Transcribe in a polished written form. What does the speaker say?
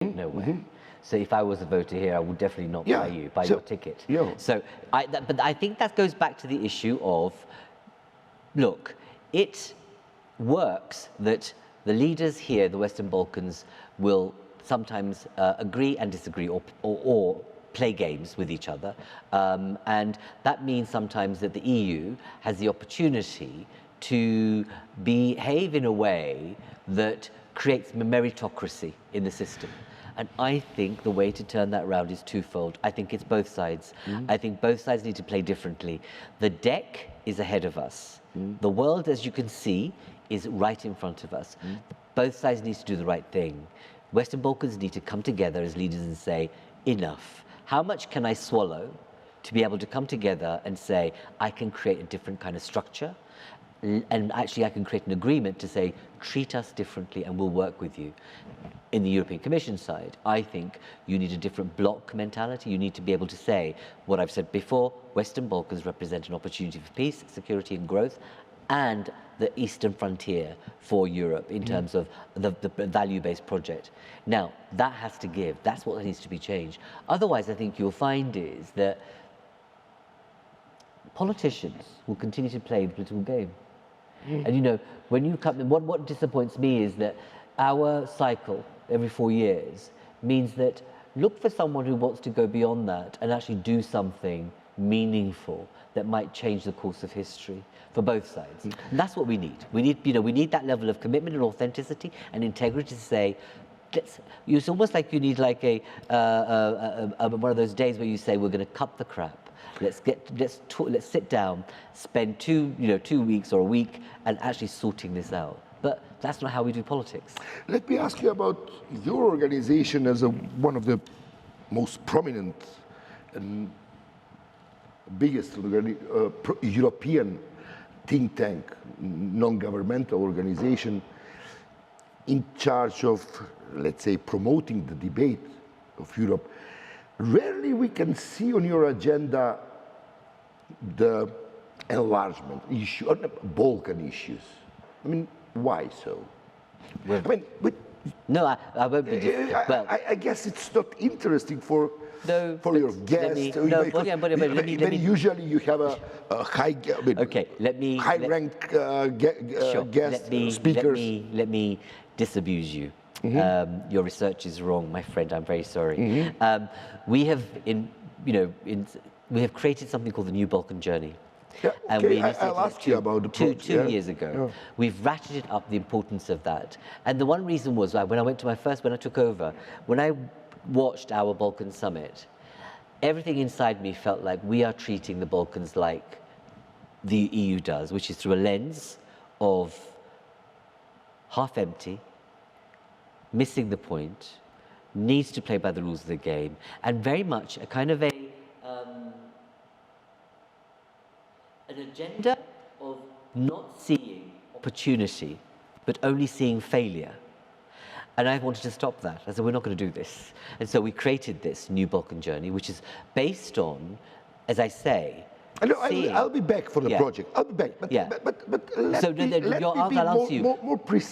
nowhere. So if I was a voter here, I would definitely not buy your ticket. So, but I think that goes back to the issue of, look, it works that the leaders here, the Western Balkans, will sometimes agree and disagree or play games with each other. And that means sometimes that the EU has the opportunity to behave in a way that creates meritocracy in the system. And I think the way to turn that around is twofold. I think it's both sides. I think both sides need to play differently. The deck is ahead of us. The world, as you can see, is right in front of us. Both sides need to do the right thing. Western Balkans need to come together as leaders and say, enough. How much can I swallow to be able to come together and say, I can create a different kind of structure? And actually, I can create an agreement to say, treat us differently and we'll work with you. In the European Commission side, I think you need a different bloc mentality. You need to be able to say what I've said before, Western Balkans represent an opportunity for peace, security and growth, and the eastern frontier for Europe in terms of the value-based project. Now, that has to give. That's what needs to be changed. Otherwise, I think you'll find is that politicians will continue to play the political game. And you know, when you come in, what disappoints me is that our cycle every 4 years means that look for someone who wants to go beyond that and actually do something meaningful that might change the course of history for both sides. And that's what we need. We need, you know, we need that level of commitment and authenticity and integrity to say, it's almost like you need like one of those days where you say, we're going to cut the crap. Let's sit down, spend 2 weeks or a week and actually sorting this out. But that's not how we do politics. Let me ask you about your organization as one of the most prominent and biggest European think tank, non-governmental organization in charge of, let's say, promoting the debate of Europe. Rarely we can see on your agenda the enlargement issue, or Balkan issues. I mean, why so? Well, I mean, but no, I won't be. Well, I guess it's not interesting for your guests. Usually you have a high, high-ranked guest speakers. Let me disabuse you. Your research is wrong, my friend. I'm very sorry. We have, we have created something called the New Balkan Journey. Yeah, and okay, I'll ask you about the project. Two years ago, we've ratcheted up the importance of that. And the one reason was when I went to when I took over, when I watched our Balkan summit, everything inside me felt like we are treating the Balkans like the EU does, which is through a lens of half empty, missing the point, needs to play by the rules of the game, and very much a kind of an agenda of not seeing opportunity, but only seeing failure. And I wanted to stop that. I said, we're not going to do this. And so we created this New Balkan Journey, which is based on, as I say, I'll be back for the project. I'll be back. But let me be more precise.